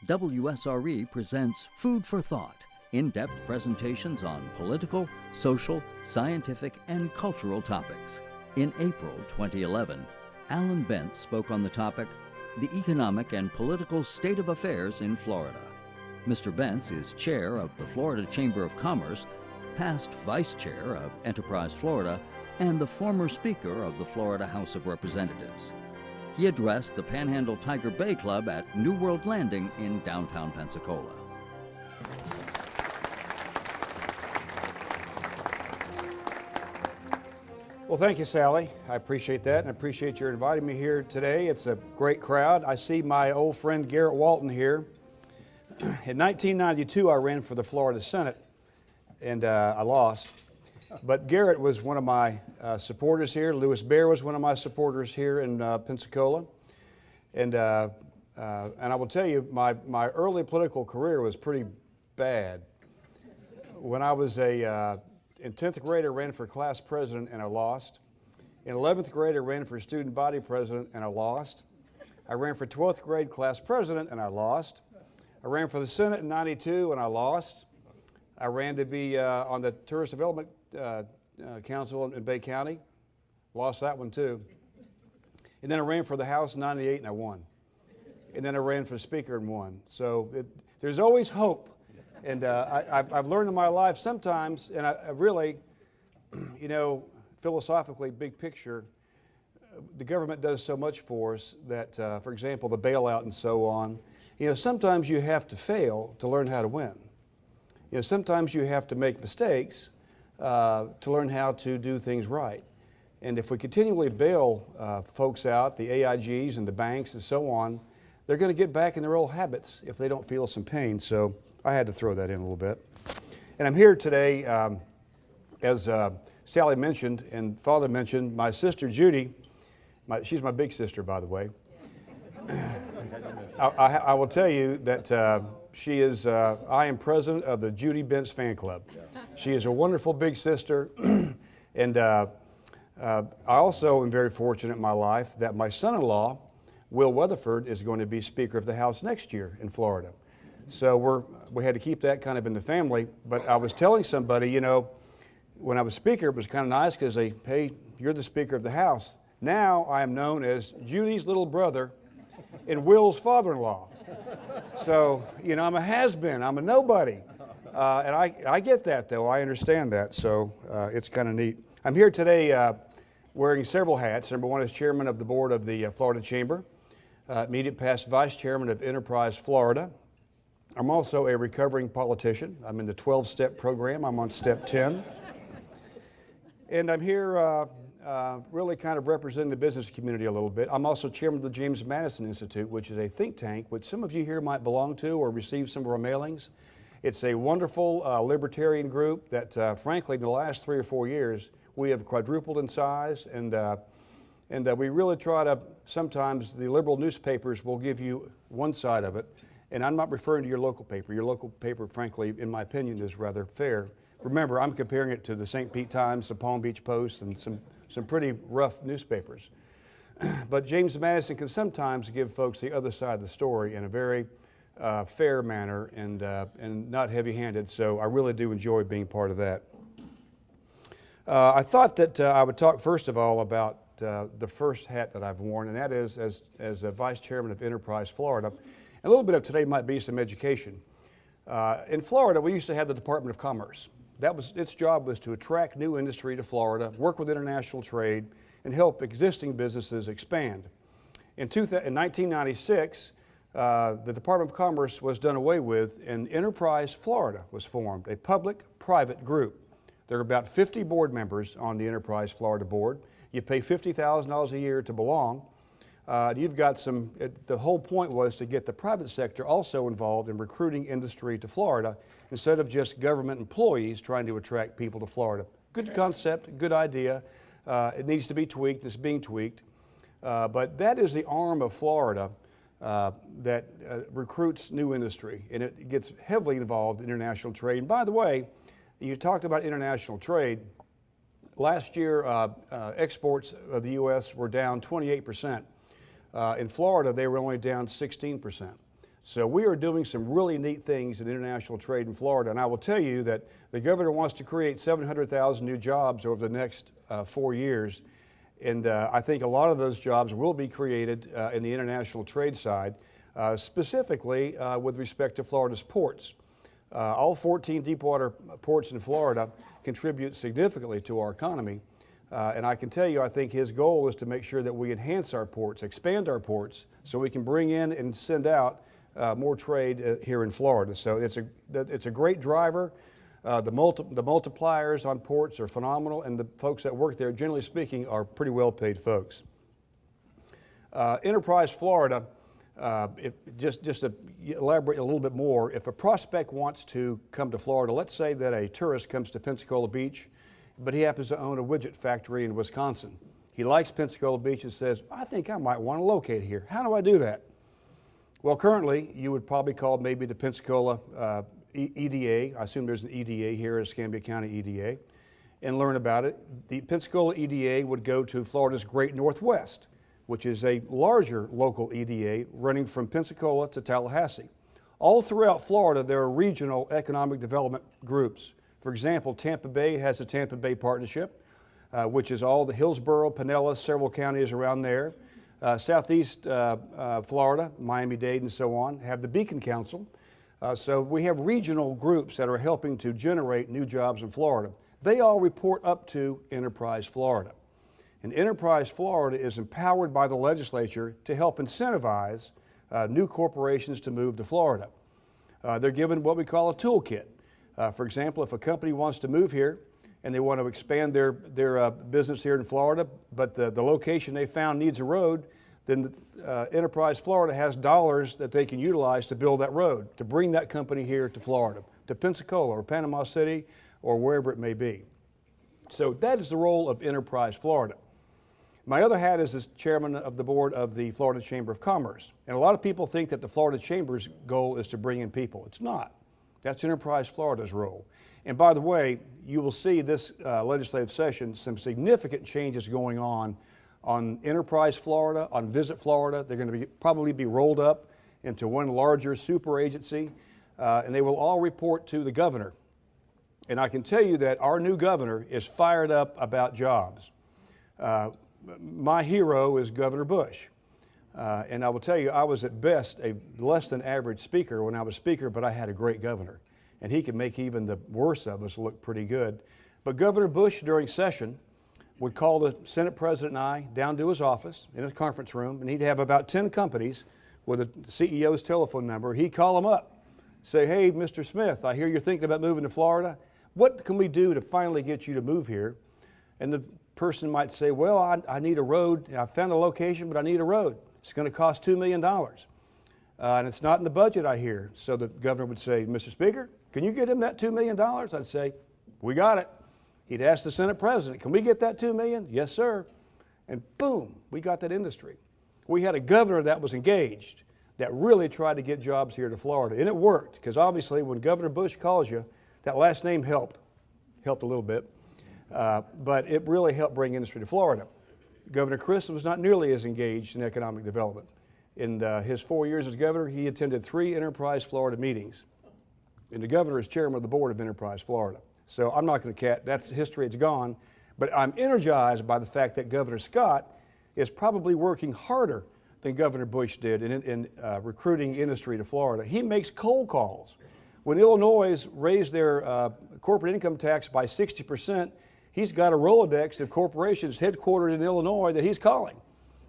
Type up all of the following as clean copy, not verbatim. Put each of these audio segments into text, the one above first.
WSRE presents Food for Thought, in-depth presentations on political, social, scientific, and cultural topics. In April 2011, Alan Bent spoke on the topic, The Economic and Political State of Affairs in Florida. Mr. Bent is chair of the Florida Chamber of Commerce, past vice chair of Enterprise Florida, and the former speaker of the Florida House of Representatives. He addressed the Panhandle Tiger Bay Club at New World Landing in downtown Pensacola. Well, thank you, Sally. I appreciate that, and I appreciate your inviting me here today. It's a great crowd. I see my old friend Garrett Walton here. In 1992, I ran for the Florida Senate, and I lost. But Garrett was one of my supporters here. Lewis Bear was one of my supporters here in Pensacola. And I will tell you, my early political career was pretty bad. When I was in 10th grade, I ran for class president and I lost. In 11th grade, I ran for student body president and I lost. I ran for 12th grade class president and I lost. I ran for the Senate in '92 and I lost. I ran to be on the Tourist Development Council in Bay County. Lost that one too. And then I ran for the House in '98 and I won. And then I ran for Speaker and won. So there's always hope. And I've learned in my life sometimes, and I really, you know, philosophically, big picture, the government does so much for us that, for example, the bailout and so on, you know, sometimes you have to fail to learn how to win. You know, sometimes you have to make mistakes to learn how to do things right. And if we continually bail folks out, the AIGs and the banks and so on, they're going to get back in their old habits if they don't feel some pain. So I had to throw that in a little bit. And I'm here today, as Sally mentioned and Father mentioned, my sister Judy, she's my big sister, by the way. I will tell you that she is, I am president of the Judy Bentz fan club. She is a wonderful big sister. And I also am very fortunate in my life that my son-in-law, Will Weatherford, is going to be Speaker of the House next year in Florida. So we had to keep that kind of in the family. But I was telling somebody, you know, when I was Speaker, it was kind of nice because hey, you're the Speaker of the House. Now I am known as Judy's little brother and Will's father-in-law. So, you know, I'm a has-been, I'm a nobody. And I get that, though. I understand that, so it's kind of neat. I'm here today wearing several hats. Number one is chairman of the board of the Florida Chamber, immediate past vice chairman of Enterprise Florida. I'm also a recovering politician. I'm in the 12-step program. I'm on step 10. And I'm here really kind of representing the business community a little bit. I'm also chairman of the James Madison Institute, which is a think tank, which some of you here might belong to or receive some of our mailings. It's a wonderful libertarian group that, frankly, in the last 3 or 4 years, we have quadrupled in size, and we really try to, sometimes the liberal newspapers will give you one side of it, and I'm not referring to your local paper. Your local paper, frankly, in my opinion, is rather fair. Remember, I'm comparing it to the St. Pete Times, the Palm Beach Post, and some pretty rough newspapers. But James Madison can sometimes give folks the other side of the story in a very fair manner and not heavy-handed, so I really do enjoy being part of that. I thought that I would talk first of all about the first hat that I've worn, and that is as a vice chairman of Enterprise Florida. A little bit of today might be some education. In Florida, we used to have the Department of Commerce. Its job was to attract new industry to Florida, work with international trade, and help existing businesses expand. In 1996, the Department of Commerce was done away with, and Enterprise Florida was formed, a public-private group. There are about 50 board members on the Enterprise Florida board. You pay $50,000 a year to belong. You've got the whole point was to get the private sector also involved in recruiting industry to Florida instead of just government employees trying to attract people to Florida. Good concept, good idea. It needs to be tweaked, it's being tweaked. But that is the arm of Florida that recruits new industry, and it gets heavily involved in international trade. And by the way, you talked about international trade. Last year, exports of the U.S. were down 28%. In Florida, they were only down 16%. So we are doing some really neat things in international trade in Florida, and I will tell you that the governor wants to create 700,000 new jobs over the next 4 years, and I think a lot of those jobs will be created in the international trade side, specifically with respect to Florida's ports. All 14 deepwater ports in Florida contribute significantly to our economy, and I can tell you, I think his goal is to make sure that we enhance our ports, expand our ports, so we can bring in and send out more trade here in Florida. So it's a great driver. The multipliers on ports are phenomenal, and the folks that work there, generally speaking, are pretty well-paid folks. Enterprise Florida, just to elaborate a little bit more, if a prospect wants to come to Florida, let's say that a tourist comes to Pensacola Beach, but he happens to own a widget factory in Wisconsin. He likes Pensacola Beach and says, I think I might want to locate here. How do I do that? Well, currently, you would probably call maybe the Pensacola EDA. I assume there's an EDA here at Escambia County EDA, and learn about it. The Pensacola EDA would go to Florida's Great Northwest, which is a larger local EDA running from Pensacola to Tallahassee. All throughout Florida, there are regional economic development groups. For example, Tampa Bay has a Tampa Bay Partnership, which is all the Hillsborough, Pinellas, several counties around there. Southeast Florida, Miami-Dade and so on, have the Beacon Council. So we have regional groups that are helping to generate new jobs in Florida. They all report up to Enterprise Florida. And Enterprise Florida is empowered by the legislature to help incentivize new corporations to move to Florida. They're given what we call a toolkit. For example, if a company wants to move here and they want to expand their business here in Florida, but the location they found needs a road, then Enterprise Florida has dollars that they can utilize to build that road, to bring that company here to Florida, to Pensacola or Panama City or wherever it may be. So that is the role of Enterprise Florida. My other hat is as chairman of the board of the Florida Chamber of Commerce. And a lot of people think that the Florida Chamber's goal is to bring in people. It's not. That's Enterprise Florida's role. And by the way, you will see this legislative session some significant changes going on Enterprise Florida, on Visit Florida. They're going to probably be rolled up into one larger super agency, and they will all report to the governor. And I can tell you that our new governor is fired up about jobs. My hero is Governor Bush. And I will tell you, I was at best a less than average speaker when I was speaker, but I had a great governor. And he could make even the worst of us look pretty good. But Governor Bush, during session, would call the Senate President and I down to his office in his conference room, and he'd have about 10 companies with a CEO's telephone number. He'd call them up, say, hey, Mr. Smith, I hear you're thinking about moving to Florida. What can we do to finally get you to move here? And the person might say, well, I need a road. I found a location, but I need a road. It's going to cost $2 million. And it's not in the budget, I hear. So the governor would say, Mr. Speaker, can you get him that $2 million? I'd say, we got it. He'd ask the Senate President, can we get that $2 million? Yes, sir. And boom, we got that industry. We had a governor that was engaged, that really tried to get jobs here to Florida. And it worked, because obviously when Governor Bush calls you, that last name helped a little bit. But it really helped bring industry to Florida. Governor Christ was not nearly as engaged in economic development. In his 4 years as governor, he attended 3 Enterprise Florida meetings. And the governor is chairman of the board of Enterprise Florida. So I'm not going to that's history, it's gone. But I'm energized by the fact that Governor Scott is probably working harder than Governor Bush did in recruiting industry to Florida. He makes cold calls. When Illinois raised their corporate income tax by 60%, he's got a Rolodex of corporations headquartered in Illinois that he's calling.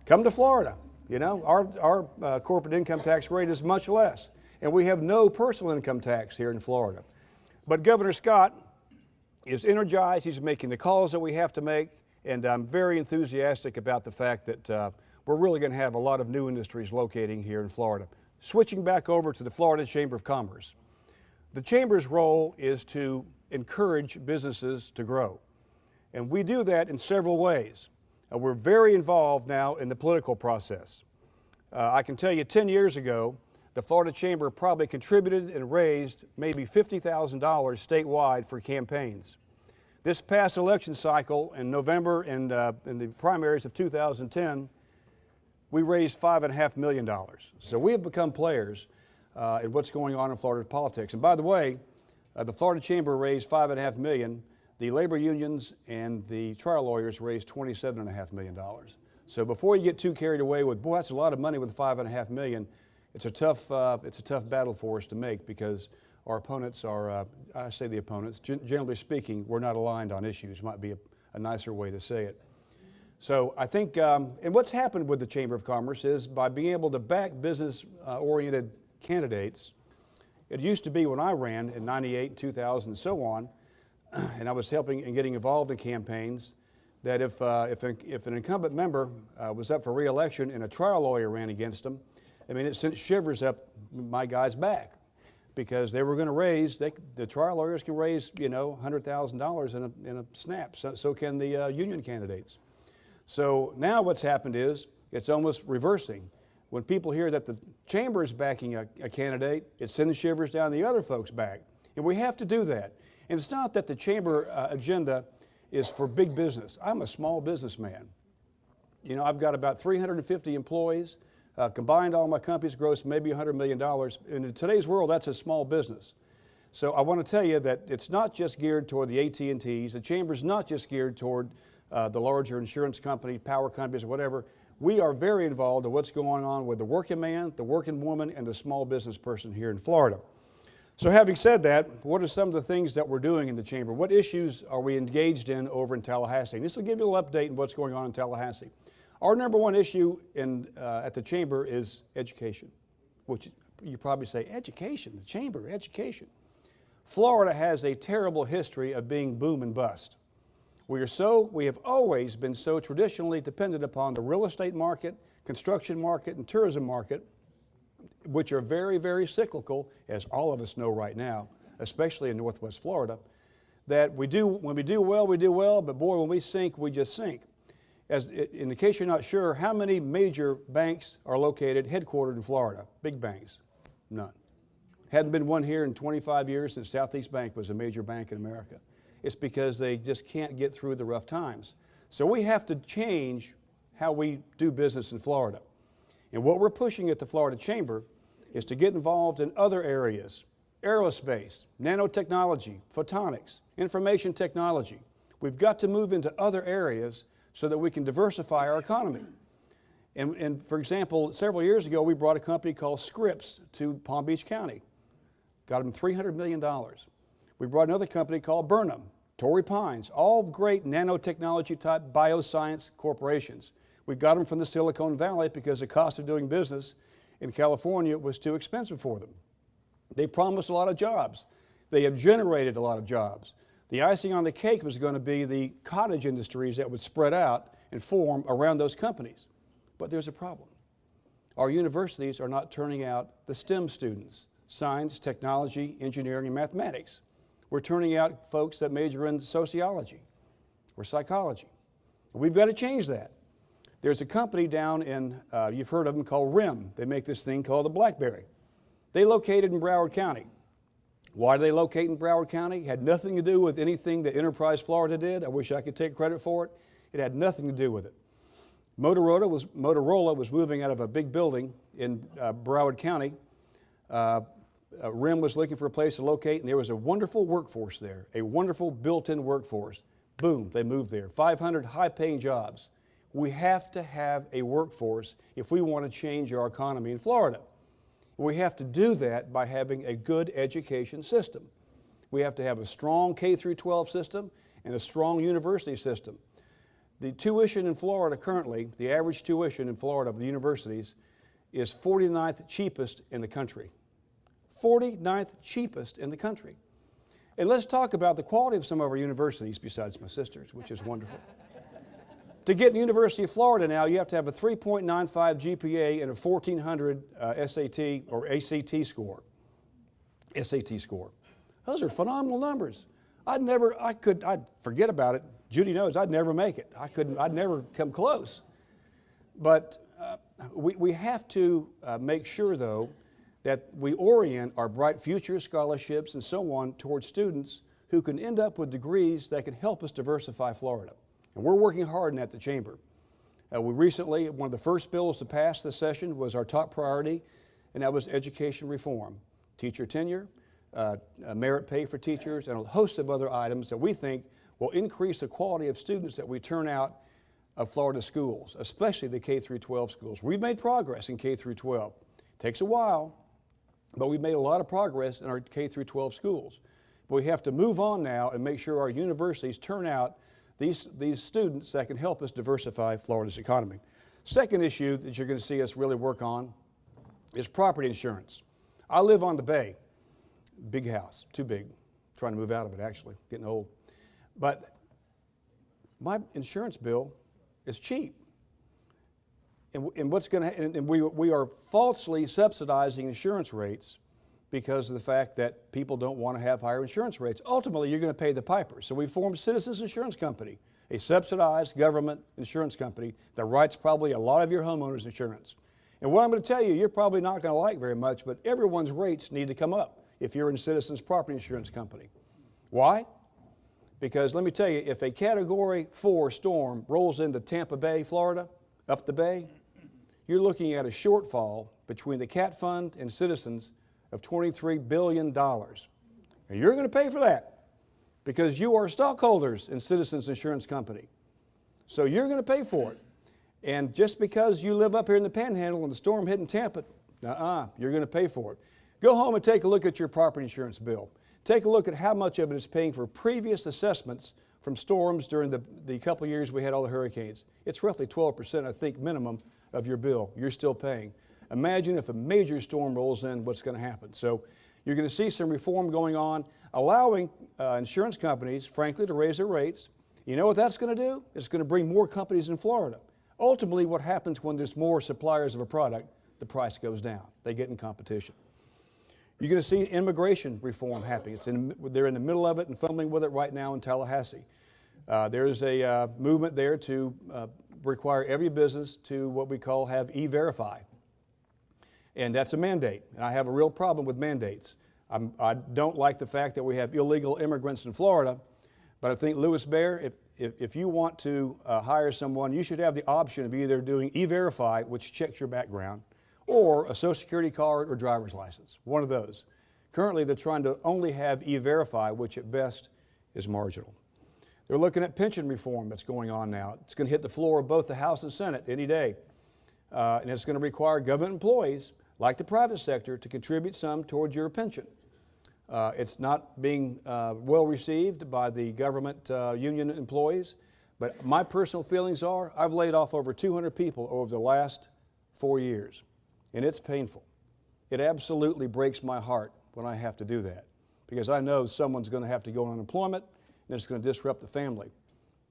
Come to Florida. You know, our corporate income tax rate is much less. And we have no personal income tax here in Florida. But Governor Scott is energized. He's making the calls that we have to make. And I'm very enthusiastic about the fact that we're really going to have a lot of new industries locating here in Florida. Switching back over to the Florida Chamber of Commerce. The Chamber's role is to encourage businesses to grow. And we do that in several ways. We're very involved now in the political process. I can tell you 10 years ago, the Florida Chamber probably contributed and raised maybe $50,000 statewide for campaigns. This past election cycle in November and in the primaries of 2010, we raised $5.5 million. So we have become players. and what's going on in Florida politics. And by the way, the Florida Chamber raised $5.5 million. The labor unions and the trial lawyers raised $27.5 million. So before you get too carried away with, boy, that's a lot of money with $5.5 million, it's a tough battle for us to make, because our opponents are, I say the opponents, generally speaking, we're not aligned on issues, might be a nicer way to say it. So I think, and what's happened with the Chamber of Commerce is by being able to back business-oriented candidates. It used to be when I ran in '98, 2000, and so on, and I was helping and getting involved in campaigns, that if an incumbent member was up for re-election and a trial lawyer ran against them, I mean, it sent shivers up my guys' back, because they were going to raise, the trial lawyers can raise, you know, $100,000 in a snap. So can the union candidates. So now what's happened is it's almost reversing. When people hear that the chamber is backing a candidate, it sends shivers down the other folks' back. And we have to do that. And it's not that the chamber agenda is for big business. I'm a small businessman. You know, I've got about 350 employees. Combined, all my companies gross maybe $100 million. And in today's world, that's a small business. So I want to tell you that it's not just geared toward the AT&Ts. The chamber's not just geared toward the larger insurance companies, power companies, or whatever. We are very involved in what's going on with the working man, the working woman, and the small business person here in Florida. So having said that, what are some of the things that we're doing in the chamber? What issues are we engaged in over in Tallahassee? And this will give you a little update on what's going on in Tallahassee. Our number one issue at the chamber is education, which you probably say, education, the chamber, education. Florida has a terrible history of being boom and bust. We have always been so traditionally dependent upon the real estate market, construction market, and tourism market, which are very, very cyclical, as all of us know right now, especially in Northwest Florida, that when we do well, but boy, when we sink, we just sink. In the case you're not sure, how many major banks are located, headquartered in Florida? Big banks? None. Hadn't been one here in 25 years since Southeast Bank was a major bank in America. It's because they just can't get through the rough times. So we have to change how we do business in Florida. And what we're pushing at the Florida Chamber is to get involved in other areas: aerospace, nanotechnology, photonics, information technology. We've got to move into other areas so that we can diversify our economy. And for example, several years ago, we brought a company called Scripps to Palm Beach County. Got them $300 million. We brought another company called Burnham, Torrey Pines, all great nanotechnology type bioscience corporations. We got them from the Silicon Valley because the cost of doing business in California was too expensive for them. They promised a lot of jobs. They have generated a lot of jobs. The icing on the cake was going to be the cottage industries that would spread out and form around those companies. But there's a problem. Our universities are not turning out the STEM students: science, technology, engineering, and mathematics. We're turning out folks that major in sociology or psychology. We've got to change that. There's a company down in, you've heard of them, called RIM. They make this thing called the BlackBerry. They located in Broward County. Why do they locate in Broward County? It had nothing to do with anything that Enterprise Florida did. I wish I could take credit for it. It had nothing to do with it. Motorola was moving out of a big building in Broward County. RIM was looking for a place to locate, and there was a wonderful workforce there, a wonderful built-in workforce. Boom, they moved there. 500 high-paying jobs. We have to have a workforce if we want to change our economy in Florida. We have to do that by having a good education system. We have to have a strong K through 12 system and a strong university system. The tuition in Florida currently, the average tuition in Florida of the universities, is 49th cheapest in the country. 49th cheapest in the country. And let's talk about the quality of some of our universities besides my sister's, which is wonderful. To get in the University of Florida now, you have to have a 3.95 GPA and a 1,400 SAT or ACT score. SAT score. Those are phenomenal numbers. I'd forget about it. Judy knows I'd never make it. I'd never come close. But we have to make sure, though, that we orient our Bright Future scholarships and so on towards students who can end up with degrees that can help us diversify Florida. And we're working hard in that at the Chamber. We recently, one of the first bills to pass this session was our top priority, and that was education reform, teacher tenure, merit pay for teachers, and a host of other items that we think will increase the quality of students that we turn out of Florida schools, especially the K through 12 schools. We've made progress in K through 12. It takes a while, but we've made a lot of progress in our K through 12 schools. But we have to move on now and make sure our universities turn out these students that can help us diversify Florida's economy. Second issue that you're going to see us really work on is property insurance. I live on the bay, big house, too big, trying to move out of it actually, getting old. But my insurance bill is cheap. And what's going to, and we are falsely subsidizing insurance rates because of the fact that people don't want to have higher insurance rates. Ultimately, you're going to pay the piper. So we formed Citizens Insurance Company, a subsidized government insurance company that writes probably a lot of your homeowners insurance. And what I'm going to tell you, you're probably not going to like very much, but everyone's rates need to come up if you're in Citizens Property Insurance Company. Why? Because let me tell you, if a Category 4 storm rolls into Tampa Bay, Florida, up the bay, you're looking at a shortfall between the CAT Fund and Citizens of $23 billion. And you're going to pay for that because you are stockholders in Citizens Insurance Company. So you're going to pay for it. And just because you live up here in the Panhandle and the storm hitting Tampa, you're going to pay for it. Go home and take a look at your property insurance bill. Take a look at how much of it is paying for previous assessments from storms during the couple years we had all the hurricanes. It's roughly 12%, I think, minimum of your bill you're still paying. Imagine if a major storm rolls in, what's going to happen. So you're going to see some reform going on, allowing insurance companies, frankly, to raise their rates. You know what that's going to do? It's going to bring more companies in Florida. Ultimately, what happens when there's more suppliers of a product, the price goes down. They get in competition. You're going to see immigration reform happening. They're in the middle of it and fumbling with it right now in Tallahassee. There's a movement there to require every business to what we call have E-Verify. And that's a mandate. And I have a real problem with mandates. I don't like the fact that we have illegal immigrants in Florida, but I think, Louis Bear, if you want to hire someone, you should have the option of either doing E-Verify, which checks your background, or a Social Security card or driver's license, one of those. Currently, they're trying to only have E-Verify, which at best is marginal. They're looking at pension reform that's going on now. It's going to hit the floor of both the House and Senate any day. And it's going to require government employees, like the private sector, to contribute some towards your pension. It's not being well received by the government union employees, but my personal feelings are I've laid off over 200 people over the last 4 years, and it's painful. It absolutely breaks my heart when I have to do that because I know someone's going to have to go on unemployment and it's going to disrupt the family,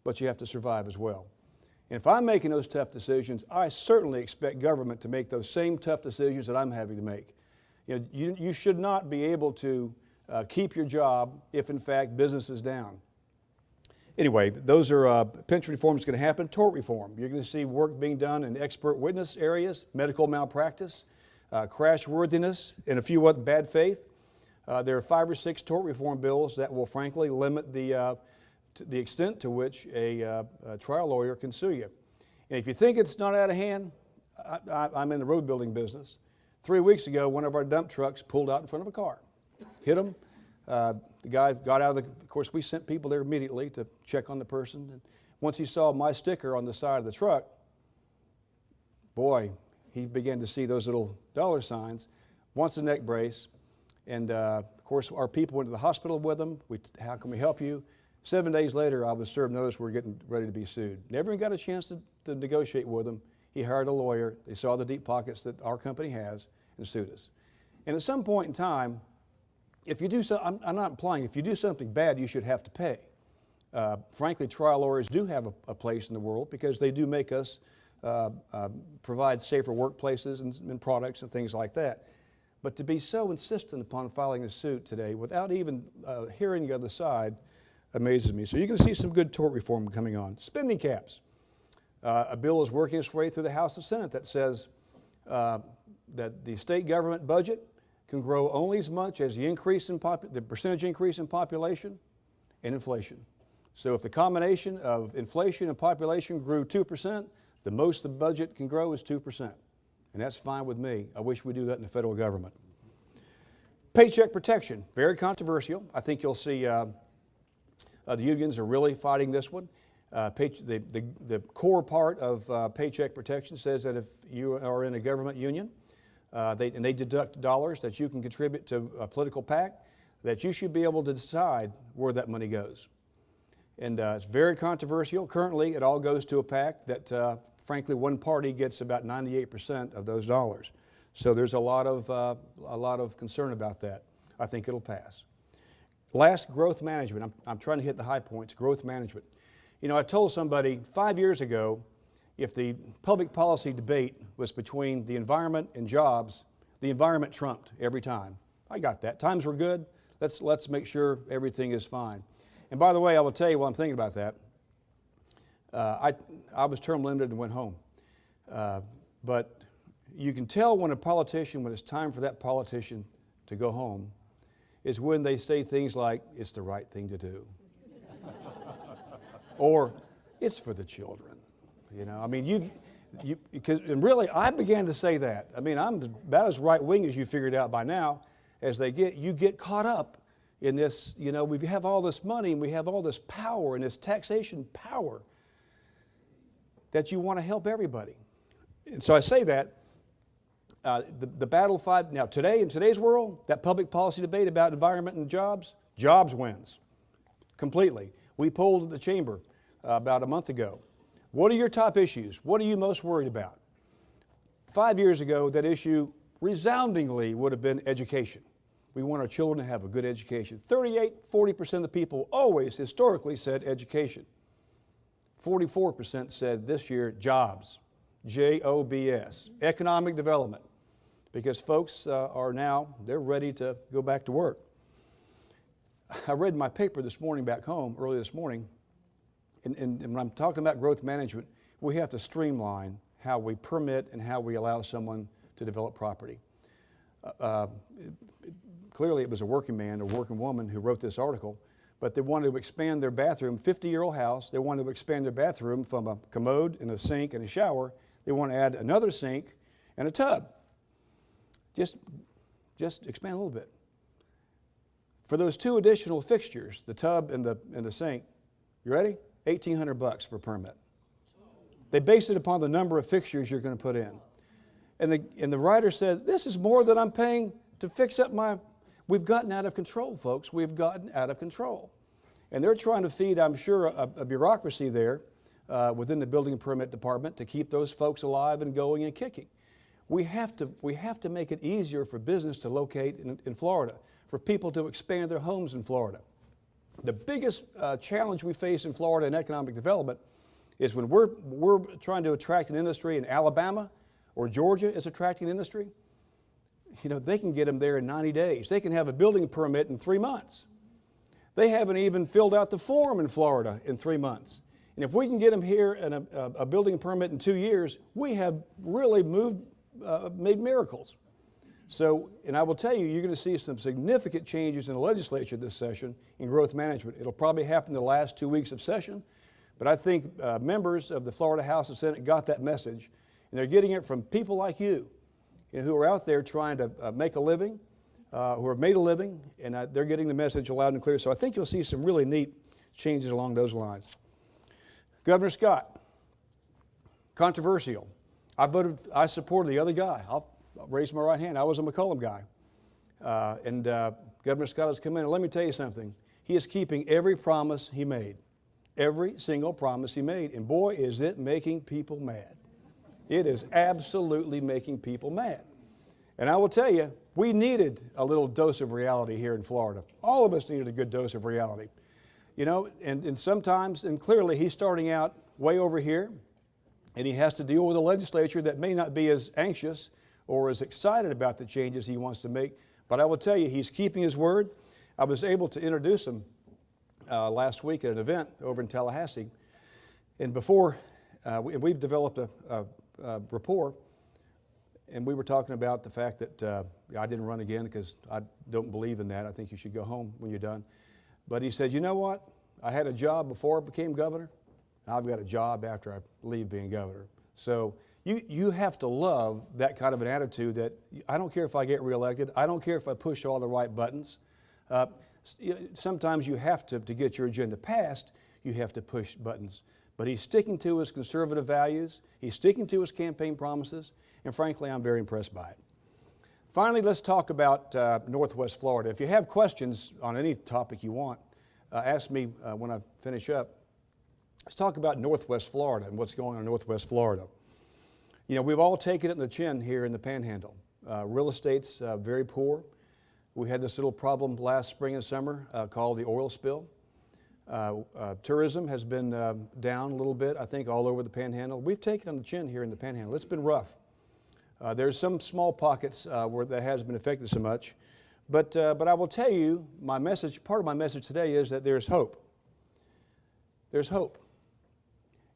but you have to survive as well. And if I'm making those tough decisions, I certainly expect government to make those same tough decisions that I'm having to make. You should not be able to keep your job if, in fact, business is down. Anyway, those are pension reform is going to happen. Tort reform. You're going to see work being done in expert witness areas, medical malpractice, crashworthiness, and a few other bad faith. There are 5 or 6 tort reform bills that will, frankly, limit the extent to which a trial lawyer can sue you. And if you think it's not out of hand, I'm in the road building business. 3 weeks ago, one of our dump trucks pulled out in front of a car, hit him. The guy got out of course, we sent people there immediately to check on the person. And once he saw my sticker on the side of the truck, boy, he began to see those little dollar signs, wants a neck brace. And of course, our people went to the hospital with him. How can we help you? 7 days later, I was served notice we're getting ready to be sued. Never even got a chance to negotiate with him. He hired a lawyer. They saw the deep pockets that our company has and sued us. And at some point in time, if you do so, I'm not implying if you do something bad, you should have to pay. Frankly, trial lawyers do have a place in the world because they do make us provide safer workplaces and products and things like that. But to be so insistent upon filing a suit today without even hearing the other side amazes me. So you're going to see some good tort reform coming on. Spending caps. A bill is working its way through the House and Senate that says that the state government budget can grow only as much as the percentage increase in population and inflation. So if the combination of inflation and population grew 2%, the most the budget can grow is 2%. and that's fine with me. I wish we do that in the federal government. Paycheck protection, very controversial. I think you'll see the unions are really fighting this one. The core part of paycheck protection says that if you are in a government union and they deduct dollars that you can contribute to a political PAC, that you should be able to decide where that money goes. And it's very controversial. Currently, it all goes to a PAC that, frankly, one party gets about 98% of those dollars. So there's a lot of concern about that. I think it'll pass. Last, growth management. I'm trying to hit the high points. Growth management. You know, I told somebody 5 years ago, if the public policy debate was between the environment and jobs, the environment trumped every time. I got that. Times were good. Let's make sure everything is fine. And by the way, I will tell you while I'm thinking about that, I was term limited and went home. But you can tell when it's time for that politician to go home, is when they say things like, it's the right thing to do. Or, it's for the children. You know, I mean, and really, I began to say that. I mean, I'm about as right-wing as you figured out by now as they get. You get caught up in this, you know, we have all this money and we have all this power and this taxation power that you want to help everybody. And so I say that. The battle fight, now today, in today's world, that public policy debate about environment and jobs wins completely. We polled at the chamber about a month ago. What are your top issues? What are you most worried about? 5 years ago, that issue resoundingly would have been education. We want our children to have a good education. 40% of the people always historically said education. 44% said this year jobs, J-O-B-S, economic development. Because folks they're ready to go back to work. I read my paper this morning back home, early this morning, and when I'm talking about growth management, we have to streamline how we permit and how we allow someone to develop property. Clearly it was a working man or working woman who wrote this article, but they wanted to expand their bathroom, 50-year-old house, they wanted to expand their bathroom from a commode and a sink and a shower. They want to add another sink and a tub. Just expand a little bit. For those two additional fixtures, the tub and the sink, you ready? $1,800 for a permit. They based it upon the number of fixtures you're going to put in. And the writer said, this is more than I'm paying to fix up we've gotten out of control, folks. We've gotten out of control. And they're trying to feed, I'm sure, a bureaucracy there within the building permit department to keep those folks alive and going and kicking. We have to make it easier for business to locate in Florida, for people to expand their homes in Florida. The biggest challenge we face in Florida in economic development is when we're trying to attract an industry in Alabama or Georgia is attracting an industry. You know, they can get them there in 90 days. They can have a building permit in 3 months. They haven't even filled out the form in Florida in 3 months. And if we can get them here and a building permit in 2 years, we have really made miracles. So, and I will tell you, you're going to see some significant changes in the legislature this session in growth management. It'll probably happen the last 2 weeks of session, but I think members of the Florida House and Senate got that message, and they're getting it from people like you know, who are out there trying to make a living, who have made a living, and they're getting the message loud and clear. So I think you'll see some really neat changes along those lines. Governor Scott, controversial. I supported the other guy. I'll raise my right hand. I was a McCollum guy. And Governor Scott has come in. And let me tell you something. He is keeping every promise he made. Every single promise he made. And boy, is it making people mad. It is absolutely making people mad. And I will tell you, we needed a little dose of reality here in Florida. All of us needed a good dose of reality. You know, and sometimes, and clearly he's starting out way over here. And he has to deal with a legislature that may not be as anxious or as excited about the changes he wants to make. But I will tell you, he's keeping his word. I was able to introduce him last week at an event over in Tallahassee. And before, we've developed a rapport. And we were talking about the fact that I didn't run again because I don't believe in that. I think you should go home when you're done. But he said, you know what? I had a job before I became governor. I've got a job after I leave being governor. So You have to love that kind of an attitude that I don't care if I get reelected. I don't care if I push all the right buttons. Sometimes you have to get your agenda passed, you have to push buttons. But he's sticking to his conservative values. He's sticking to his campaign promises. And frankly, I'm very impressed by it. Finally, let's talk about Northwest Florida. If you have questions on any topic you want, ask me when I finish up. Let's talk about Northwest Florida and what's going on in Northwest Florida. You know, we've all taken it in the chin here in the Panhandle. Real estate's very poor. We had this little problem last spring and summer called the oil spill. Tourism has been down a little bit, I think, all over the Panhandle. We've taken it on the chin here in the Panhandle. It's been rough. There's some small pockets where that hasn't been affected so much. But I will tell you, my message, part of my message today is that there's hope. There's hope.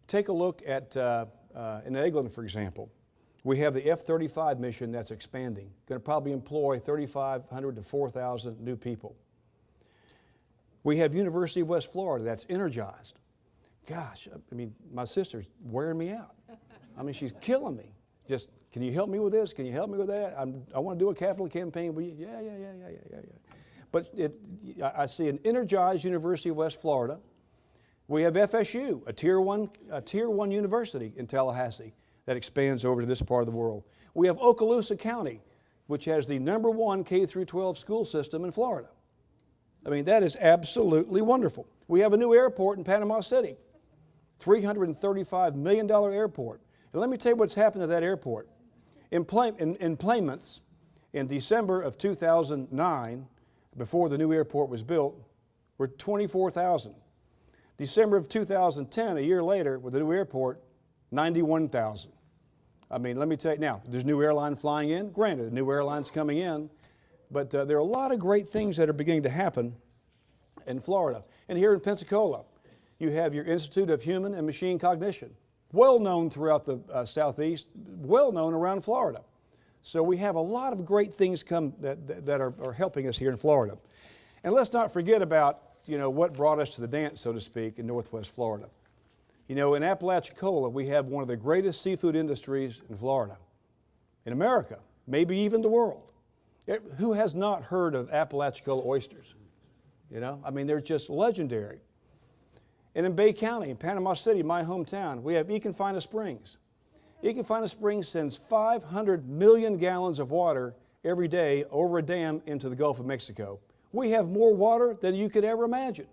Take a look at, in England, for example. We have the F-35 mission that's expanding, going to probably employ 3,500 to 4,000 new people. We have University of West Florida that's energized. Gosh, I mean, my sister's wearing me out. I mean, she's killing me. Just, can you help me with this? Can you help me with that? I want to do a capital campaign. Will you? Yeah. But I see an energized University of West Florida. We have FSU, a tier one university in Tallahassee that expands over to this part of the world. We have Okaloosa County, which has the #1 K-12 school system in Florida. I mean, that is absolutely wonderful. We have a new airport in Panama City, $335 million airport. And let me tell you what's happened to that airport. Employments in December of 2009, before the new airport was built, were 24,000. December of 2010, a year later, with the new airport, 91,000. I mean, let me tell you, now, there's new airline flying in. Granted, new airlines coming in. But there are a lot of great things that are beginning to happen in Florida. And here in Pensacola, you have your Institute of Human and Machine Cognition, well known throughout the Southeast, well known around Florida. So we have a lot of great things that are helping us here in Florida. And let's not forget about, you know, what brought us to the dance, so to speak, in Northwest Florida. You know, in Apalachicola, we have one of the greatest seafood industries in Florida, in America, maybe even the world. Who has not heard of Apalachicola oysters? You know, I mean, they're just legendary. And in Bay County, in Panama City, my hometown, we have Econfina Springs. Econfina Springs sends 500 million gallons of water every day over a dam into the Gulf of Mexico. We have more water than you could ever imagine.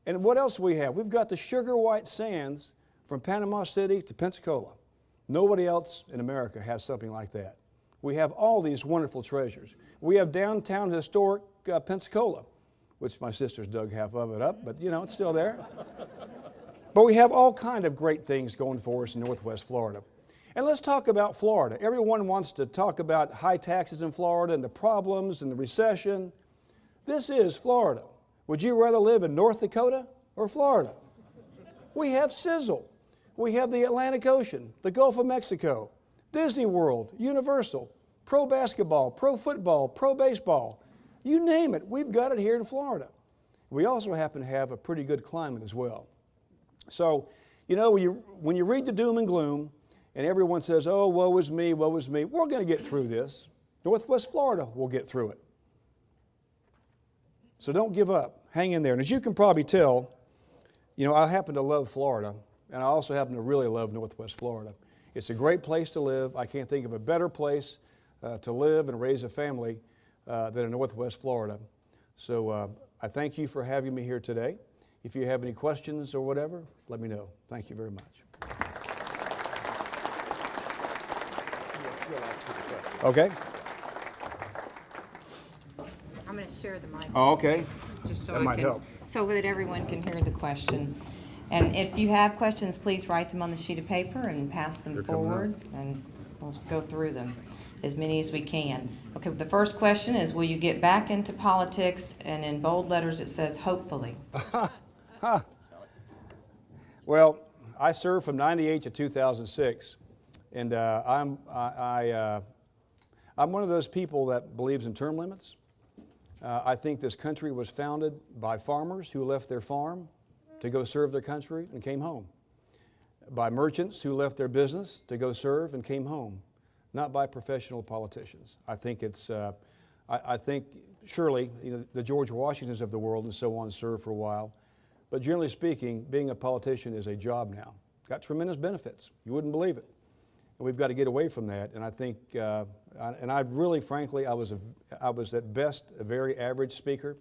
And what else do we have? We've got the sugar white sands from Panama City to Pensacola. Nobody else in America has something like that. We have all these wonderful treasures. We have downtown historic Pensacola, which my sister's dug half of it up, but you know, it's still there. But we have all kind of great things going for us in Northwest Florida. And let's talk about Florida. Everyone wants to talk about high taxes in Florida and the problems and the recession. This is Florida. Would you rather live in North Dakota or Florida? We have sizzle. We have the Atlantic Ocean, the Gulf of Mexico, Disney World, Universal, pro basketball, pro football, pro baseball. You name it, we've got it here in Florida. We also happen to have a pretty good climate as well. So, you know, when you read the doom and gloom and everyone says, oh, woe is me, we're going to get through this. Northwest Florida will get through it. So don't give up. Hang in there. And as you can probably tell, you know, I happen to love Florida, and I also happen to really love Northwest Florida. It's a great place to live. I can't think of a better place to live and raise a family than in Northwest Florida. So I thank you for having me here today. If you have any questions or whatever, let me know. Thank you very much. Okay. I'm going to share the mic. Oh, okay. Just so That might help. So that everyone can hear the question. And if you have questions, please write them on the sheet of paper and pass them forward, and we'll go through them, as many as we can. Okay, the first question is, will you get back into politics? And in bold letters it says, hopefully. Well, I served from '98 to 2006, and I'm one of those people that believes in term limits. I think this country was founded by farmers who left their farm to go serve their country and came home. by merchants who left their business to go serve and came home, not by professional politicians. I think it's, I think surely the George Washingtons of the world and so on served for a while, but generally speaking, being a politician is a job now. Got tremendous benefits. You wouldn't believe it. And we've got to get away from that. And I think, and I really, frankly, I was at best a very average speaker.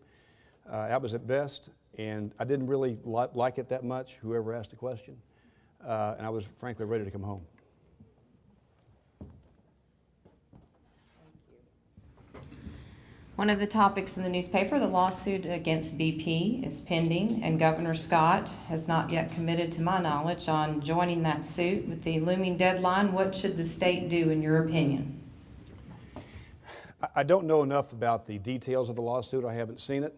I was at best, and I didn't really like it that much, whoever asked the question. And I was, frankly, ready to come home. One of the topics in the newspaper, the lawsuit against BP, is pending, and Governor Scott has not yet committed, to my knowledge, on joining that suit. With the looming deadline, what should the state do, in your opinion? I don't know enough about the details of the lawsuit. I haven't seen it.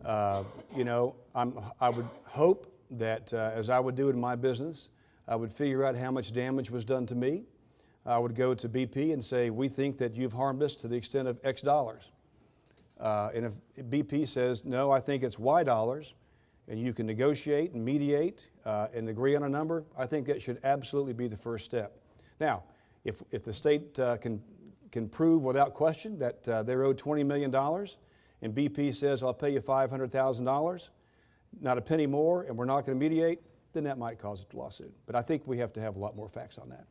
You know, I would hope that, as I would do in my business, I would figure out how much damage was done to me. I would go to BP and say, we think that you've harmed us to the extent of X dollars. And if BP says, no, I think it's Y dollars, and you can negotiate and mediate and agree on a number, I think that should absolutely be the first step. Now, if the state can prove without question that they're owed $20 million, and BP says, I'll pay you $500,000, not a penny more, and we're not going to mediate, then that might cause a lawsuit. But I think we have to have a lot more facts on that.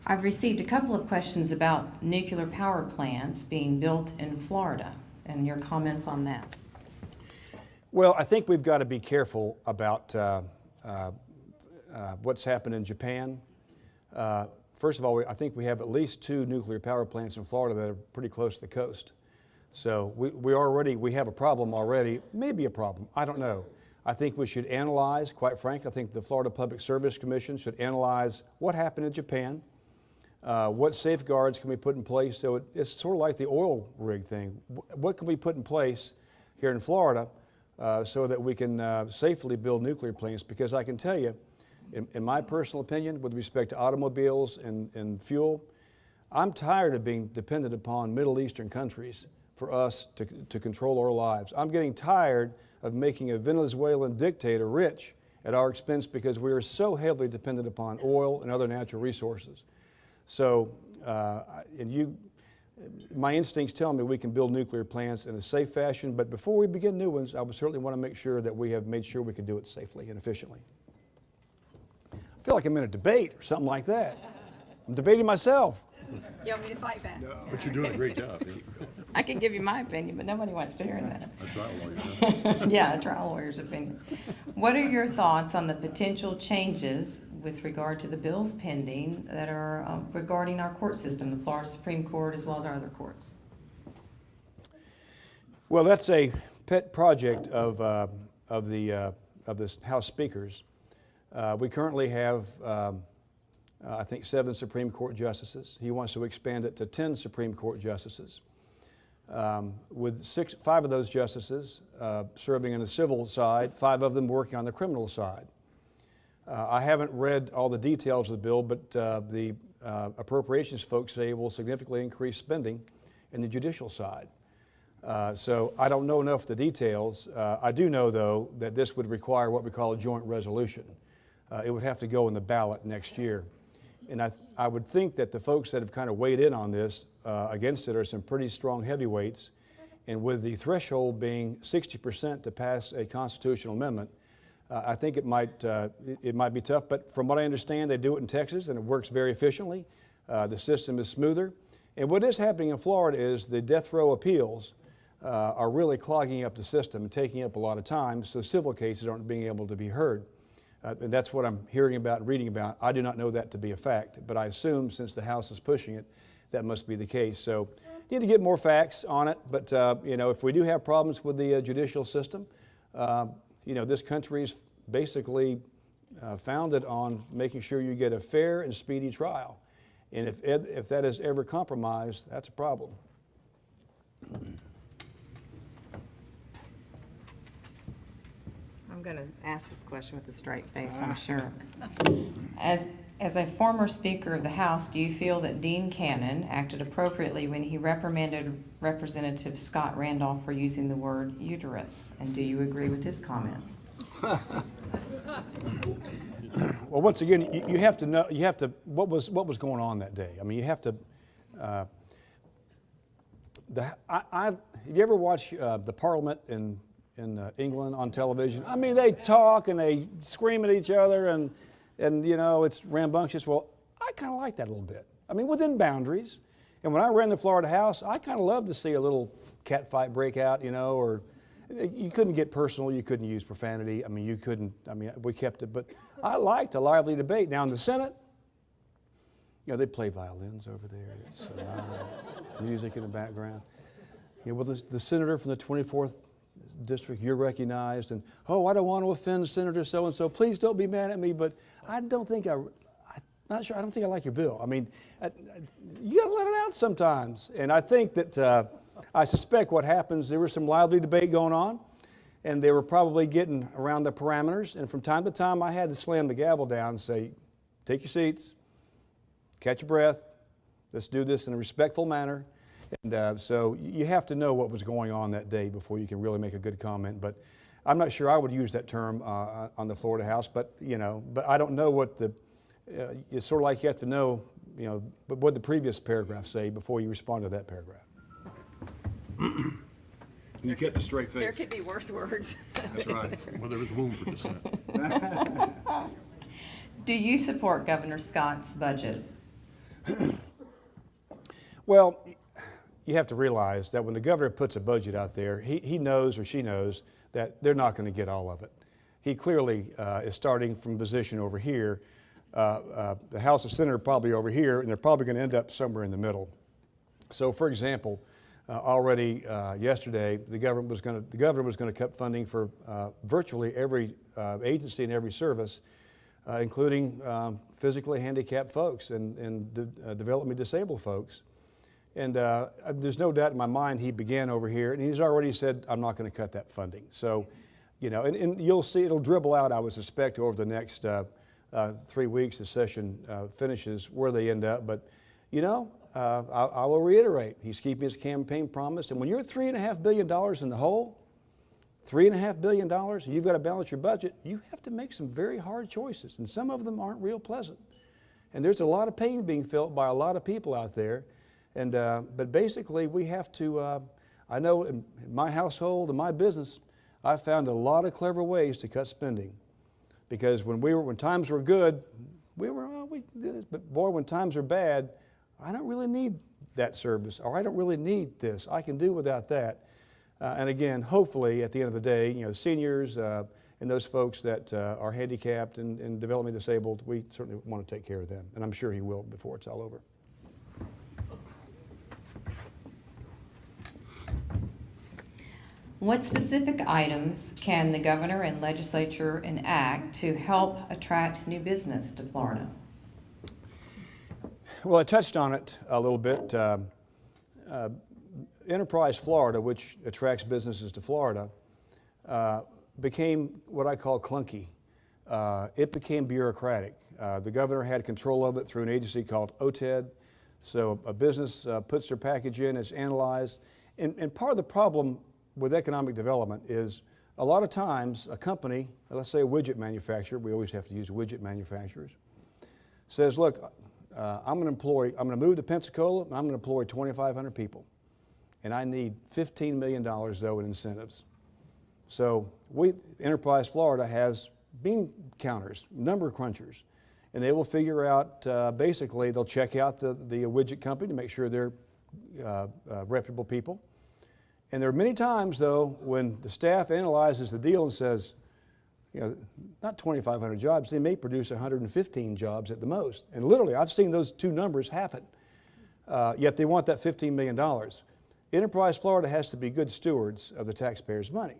I've received a couple of questions about nuclear power plants being built in Florida, and your comments on that. Well, I think we've got to be careful about what's happened in Japan. First of all, I think we have at least 2 nuclear power plants in Florida that are pretty close to the coast. So we have a problem already, maybe a problem, I don't know. I think we should analyze, quite frankly, I think the Florida Public Service Commission should analyze what happened in Japan. What safeguards can we put in place? So it's sort of like the oil rig thing. What can we put in place here in Florida so that we can safely build nuclear plants? Because I can tell you, in my personal opinion, with respect to automobiles and fuel, I'm tired of being dependent upon Middle Eastern countries for us to control our lives. I'm getting tired of making a Venezuelan dictator rich at our expense because we are so heavily dependent upon oil and other natural resources. So, my instincts tell me we can build nuclear plants in a safe fashion, but before we begin new ones, I would certainly want to make sure that we have made sure we can do it safely and efficiently. I feel like I'm in a debate or something like that. I'm debating myself. You want me to fight back? No. But you're doing a great job. I can give you my opinion, but nobody wants to hear that. A trial lawyer. Yeah, a trial lawyer's opinion. What are your thoughts on the potential changes with regard to the bills pending that are regarding our court system, the Florida Supreme Court as well as our other courts? Well, that's a pet project of the House speakers. We currently have, I think, 7 Supreme Court justices. He wants to expand it to 10 Supreme Court justices, with 5 of those justices serving on the civil side, 5 of them working on the criminal side. I haven't read all the details of the bill, but the appropriations folks say it will significantly increase spending in the judicial side. So I don't know enough of the details. I do know, though, that this would require what we call a joint resolution. It would have to go in the ballot next year. And I would think that the folks that have kind of weighed in on this against it are some pretty strong heavyweights. And with the threshold being 60% to pass a constitutional amendment, I think it might be tough. But from what I understand, they do it in Texas, and it works very efficiently. The system is smoother. And what is happening in Florida is the death row appeals are really clogging up the system and taking up a lot of time, so civil cases aren't being able to be heard. And that's what I'm hearing about and reading about. I do not know that to be a fact, but I assume since the House is pushing it, that must be the case. So need to get more facts on it, but you know, if we do have problems with the judicial system, you know, this country is basically founded on making sure you get a fair and speedy trial. And if that is ever compromised, that's a problem. I'm going to ask this question with a straight face, I'm sure. As As a former Speaker of the House, do you feel that Dean Cannon acted appropriately when he reprimanded Representative Scott Randolph for using the word uterus? And do you agree with his comment? Well, once again, you have to know, what was going on that day. I mean, you have to, have you ever watched the Parliament in England on television? I mean, they talk and they scream at each other and you know, it's rambunctious. Well, I kind of like that a little bit. I mean, within boundaries. And when I ran the Florida House, I kind of loved to see a little cat fight break out, you know, or you couldn't get personal, you couldn't use profanity. I mean, you couldn't, I mean, we kept it, but I liked a lively debate. Now in the Senate, you know, they play violins over there. It's music in the background. You know, well, the senator from the 24th district, you're recognized, and oh, I don't want to offend Senator so-and-so. Please don't be mad at me, but I don't think I like your bill. I mean, you got to let it out sometimes. And I think that, I suspect what happens, there was some lively debate going on, and they were probably getting around the parameters. And from time to time, I had to slam the gavel down and say, take your seats, catch your breath, let's do this in a respectful manner. And so you have to know what was going on that day before you can really make a good comment. But I'm not sure I would use that term on the Florida House, but you know, but I don't know what it's sort of like you have to know, you know, what the previous paragraphs say before you respond to that paragraph. You kept a straight face. There could be worse words. That's right. Well, there was room for dissent. Do you support Governor Scott's budget? Well, you have to realize that when the governor puts a budget out there, he knows or she knows that they're not going to get all of it. He clearly is starting from a position over here. The House and Senate are probably over here, and they're probably going to end up somewhere in the middle. So, for example, already yesterday, the governor was going to cut funding for virtually every agency and every service, including physically handicapped folks and developmentally disabled folks. And there's no doubt in my mind he began over here, and he's already said, I'm not going to cut that funding. So, you know, and you'll see it'll dribble out, I would suspect, over the next 3 weeks the session finishes, where they end up. But, you know, I will reiterate, he's keeping his campaign promise. And when you're $3.5 billion in the hole, $3.5 billion, and you've got to balance your budget, you have to make some very hard choices. And some of them aren't real pleasant. And there's a lot of pain being felt by a lot of people out there. And, but basically we have to, I know in my household and my business, I found a lot of clever ways to cut spending. Because when times were good, we did this. But boy, when times are bad, I don't really need that service, or I don't really need this. I can do without that. And again, hopefully at the end of the day, you know, seniors and those folks that are handicapped and developmentally disabled, we certainly want to take care of them. And I'm sure he will before it's all over. What specific items can the governor and legislature enact to help attract new business to Florida? Well, I touched on it a little bit. Enterprise Florida, which attracts businesses to Florida, became what I call clunky. It became bureaucratic. The governor had control of it through an agency called OTED. So a business puts their package in, it's analyzed. And part of the problem with economic development is a lot of times a company, let's say a widget manufacturer, we always have to use widget manufacturers, says, look, I'm going to move to Pensacola and I'm going to employ 2,500 people. And I need $15 million though in incentives. So Enterprise Florida has bean counters, number crunchers, and they will figure out, basically they'll check out the widget company to make sure they're reputable people. And there are many times, though, when the staff analyzes the deal and says, you know, not 2,500 jobs, they may produce 115 jobs at the most. And literally, I've seen those two numbers happen. Yet they want that $15 million. Enterprise Florida has to be good stewards of the taxpayers' money.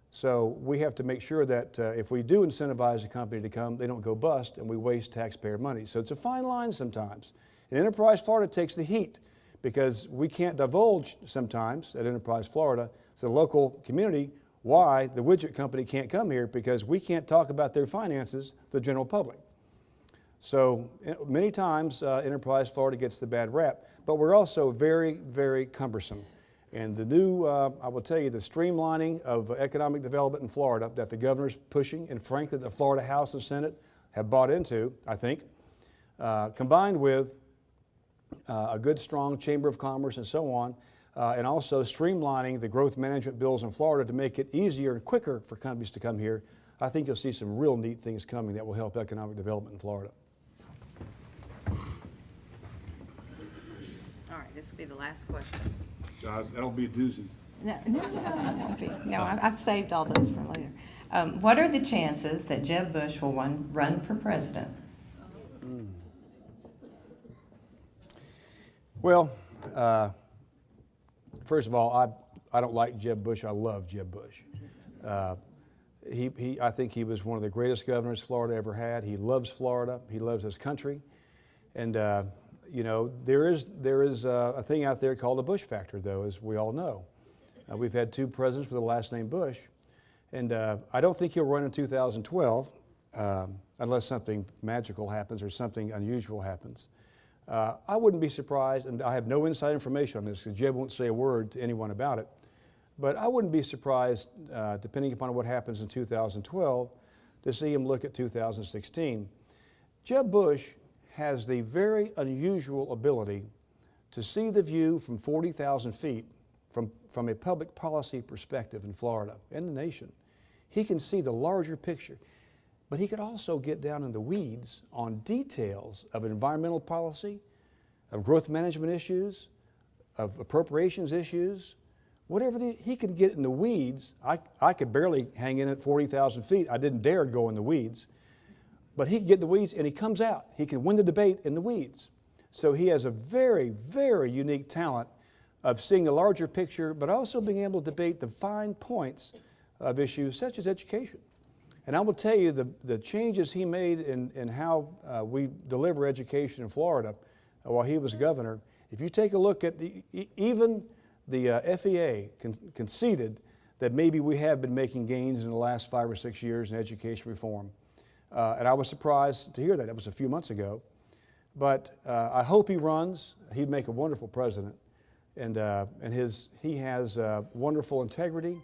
So we have to make sure that if we do incentivize a company to come, they don't go bust and we waste taxpayer money. So it's a fine line sometimes. And Enterprise Florida takes the heat, because we can't divulge sometimes at Enterprise Florida to the local community why the widget company can't come here, because we can't talk about their finances to the general public. So many times Enterprise Florida gets the bad rap, but we're also very, very cumbersome. And the new, I will tell you, the streamlining of economic development in Florida that the governor's pushing, and frankly the Florida House and Senate have bought into, I think, combined with a good, strong Chamber of Commerce and so on, and also streamlining the growth management bills in Florida to make it easier and quicker for companies to come here, I think you'll see some real neat things coming that will help economic development in Florida. All right, this will be the last question. That'll be a doozy. No, I've saved all those for later. What are the chances that Jeb Bush will run for president? Well, first of all, I don't like Jeb Bush. I love Jeb Bush. I think he was one of the greatest governors Florida ever had. He loves Florida. He loves his country. And, you know, there is a thing out there called the Bush factor, though, as we all know. We've had two presidents with the last name Bush. And I don't think he'll run in 2012 unless something magical happens or something unusual happens. I wouldn't be surprised, and I have no inside information on this because Jeb won't say a word to anyone about it, but I wouldn't be surprised, depending upon what happens in 2012, to see him look at 2016. Jeb Bush has the very unusual ability to see the view from 40,000 feet from a public policy perspective in Florida and the nation. He can see the larger picture. But he could also get down in the weeds on details of environmental policy, of growth management issues, of appropriations issues, whatever. He could get in the weeds. I could barely hang in at 40,000 feet. I didn't dare go in the weeds. But he can get in the weeds and he comes out. He can win the debate in the weeds. So he has a very, very unique talent of seeing the larger picture, but also being able to debate the fine points of issues such as education. And I will tell you the changes he made in how we deliver education in Florida while he was governor. If you take a look at even the FEA conceded that maybe we have been making gains in the last 5 or 6 years in education reform. And I was surprised to hear that. It was a few months ago. But I hope he runs. He'd make a wonderful president. And he has wonderful integrity,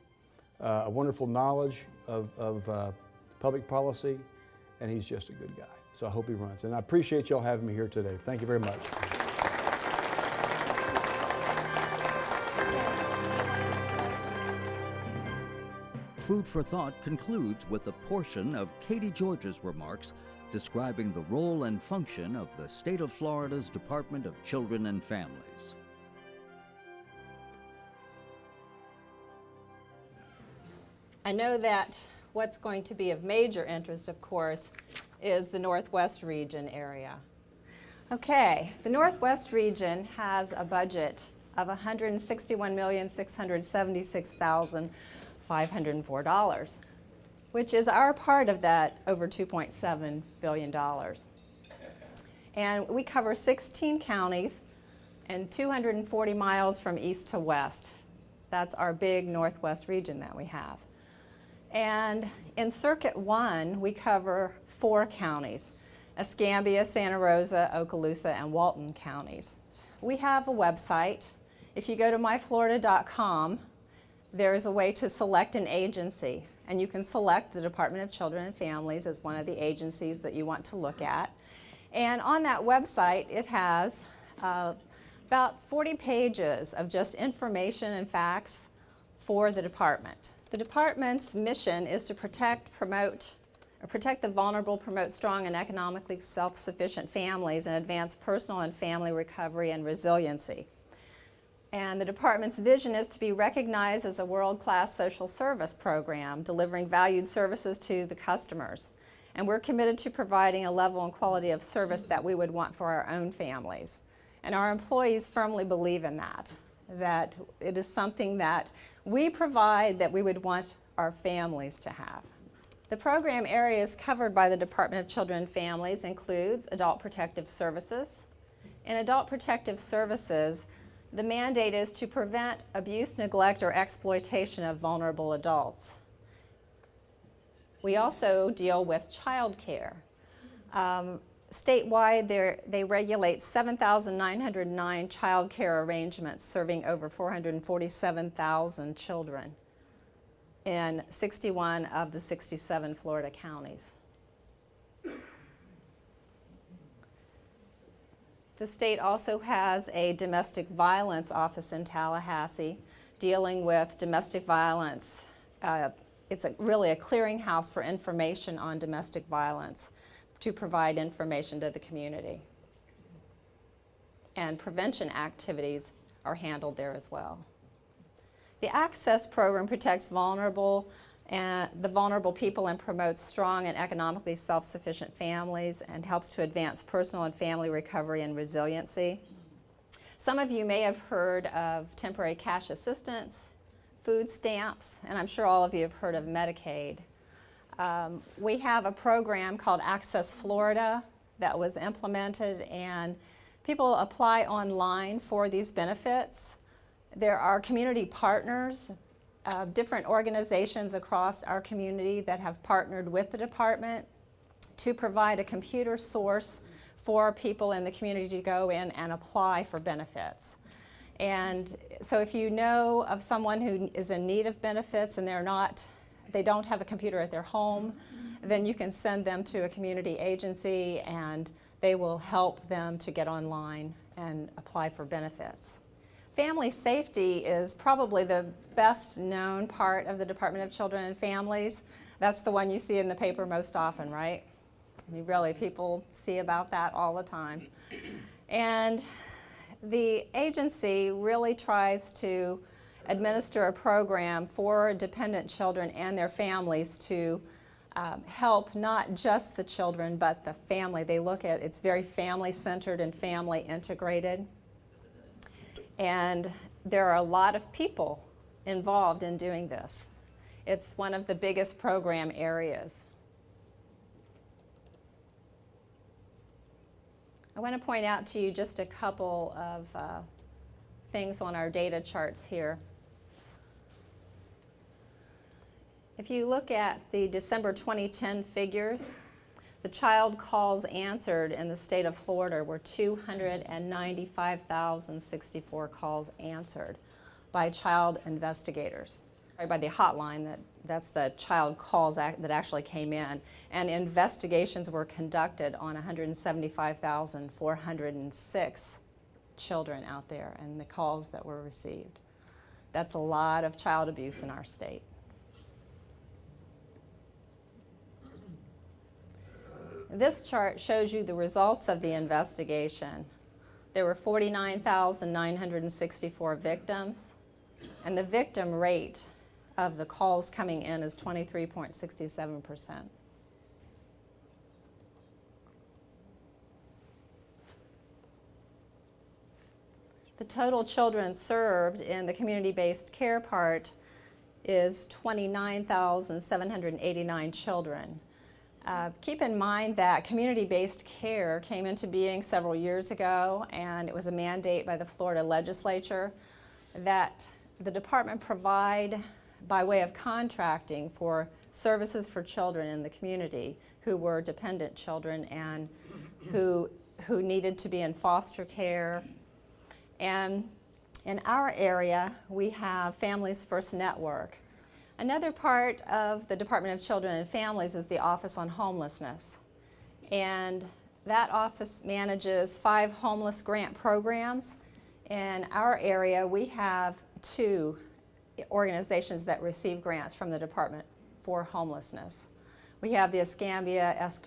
a wonderful knowledge of public policy, and he's just a good guy. So I hope he runs. And I appreciate y'all having me here today. Thank you very much. Food for Thought concludes with a portion of Katie George's remarks describing the role and function of the state of Florida's Department of Children and Families. I know that what's going to be of major interest, of course, is the Northwest region area. Okay, the Northwest region has a budget of $161,676,504, which is our part of that over $2.7 billion. And we cover 16 counties and 240 miles from east to west. That's our big Northwest region that we have. And in Circuit 1, we cover 4 counties: Escambia, Santa Rosa, Okaloosa, and Walton counties. We have a website. If you go to MyFloridacom, there is a way to select an agency, and you can select the Department of Children and Families as one of the agencies that you want to look at. And on that website, it has about 40 pages of just information and facts for the department. The department's mission is to protect the vulnerable, promote strong and economically self-sufficient families, and advance personal and family recovery and resiliency. And the department's vision is to be recognized as a world-class social service program, delivering valued services to the customers. And we're committed to providing a level and quality of service that we would want for our own families. And our employees firmly believe in that it is something that we provide that we would want our families to have. The program areas covered by the Department of Children and Families includes adult protective services. In adult protective services, the mandate is to prevent abuse, neglect, or exploitation of vulnerable adults. We also deal with child care. statewide, they regulate 7,909 child care arrangements serving over 447,000 children in 61 of the 67 Florida counties. The state also has a domestic violence office in Tallahassee dealing with domestic violence. It's really a clearinghouse for information on domestic violence to provide information to the community. And prevention activities are handled there as well. The Access program protects the vulnerable people and promotes strong and economically self-sufficient families and helps to advance personal and family recovery and resiliency. Some of you may have heard of temporary cash assistance, food stamps, and I'm sure all of you have heard of Medicaid. We have a program called Access Florida that was implemented, and people apply online for these benefits. There are community partners, different organizations across our community that have partnered with the department to provide a computer source for people in the community to go in and apply for benefits. And so if you know of someone who is in need of benefits and they don't have a computer at their home, then you can send them to a community agency and they will help them to get online and apply for benefits. Family safety is probably the best known part of the Department of Children and Families. That's the one you see in the paper most often, right? I mean, really, people see about that all the time. And the agency really tries to administer a program for dependent children and their families to help not just the children but the family. They look at it's very family-centered and family integrated. And there are a lot of people involved in doing this. It's one of the biggest program areas. I want to point out to you just a couple of things on our data charts here. If you look at the December 2010 figures, the child calls answered in the state of Florida were 295,064 calls answered by child investigators, or by the hotline that's the child calls that actually came in. And investigations were conducted on 175,406 children out there and the calls that were received. That's a lot of child abuse in our state. This chart shows you the results of the investigation. There were 49,964 victims, and the victim rate of the calls coming in is 23.67%. The total children served in the community-based care part is 29,789 children. Keep in mind that community-based care came into being several years ago, and it was a mandate by the Florida legislature that the department provide by way of contracting for services for children in the community who were dependent children and who needed to be in foster care. And in our area, we have Families First Network. Another part of the Department of Children and Families is the Office on Homelessness. And that office manages 5 homeless grant programs. In our area, we have 2 organizations that receive grants from the Department for Homelessness. We have the Escarosa,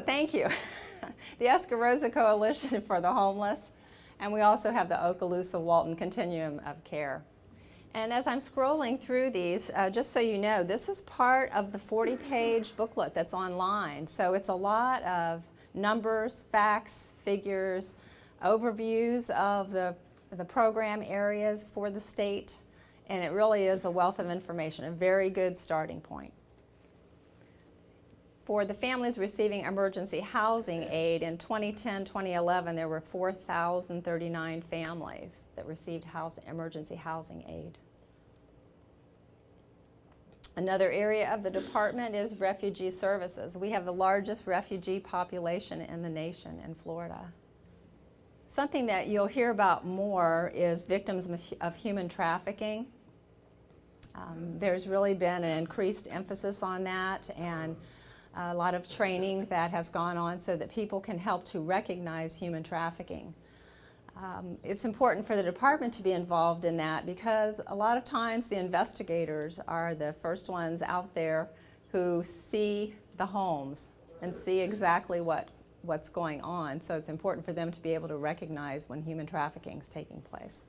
thank you. The Escarosa Coalition for the Homeless. And we also have the Okaloosa-Walton Continuum of Care. And as I'm scrolling through these, just so you know, this is part of the 40-page booklet that's online. So it's a lot of numbers, facts, figures, overviews of the program areas for the state. And it really is a wealth of information, a very good starting point. For the families receiving emergency housing aid in 2010-2011, there were 4,039 families that received emergency housing aid. Another area of the department is refugee services. We have the largest refugee population in the nation in Florida. Something that you'll hear about more is victims of human trafficking. There's really been an increased emphasis on that, and a lot of training that has gone on so that people can help to recognize human trafficking. It's important for the department to be involved in that because a lot of times the investigators are the first ones out there who see the homes and see exactly what's going on. So it's important for them to be able to recognize when human trafficking is taking place.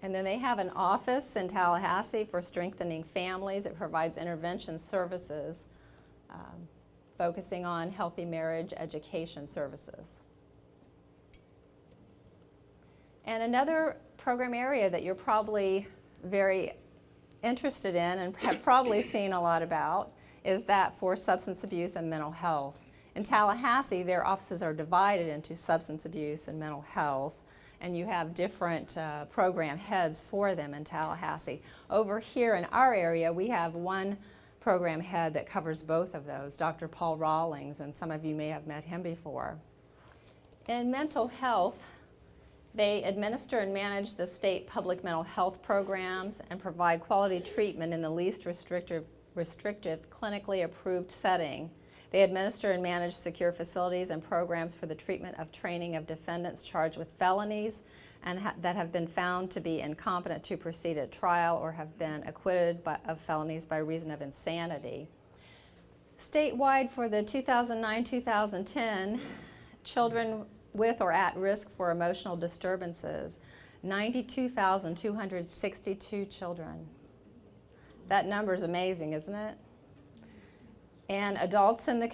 And then they have an office in Tallahassee for strengthening families. It provides intervention services, focusing on healthy marriage education services. And another program area that you're probably very interested in and have probably seen a lot about is that for substance abuse and mental health. In Tallahassee, their offices are divided into substance abuse and mental health, and you have different program heads for them in Tallahassee. Over here in our area, we have one program head that covers both of those, Dr. Paul Rawlings, and some of you may have met him before. In mental health, they administer and manage the state public mental health programs and provide quality treatment in the least restrictive clinically approved setting. They administer and manage secure facilities and programs for the treatment of training of defendants charged with felonies and that have been found to be incompetent to proceed at trial or have been acquitted of felonies by reason of insanity. Statewide for the 2009-2010, children with or at risk for emotional disturbances, 92,262 children. That number is amazing, isn't it? And adults in the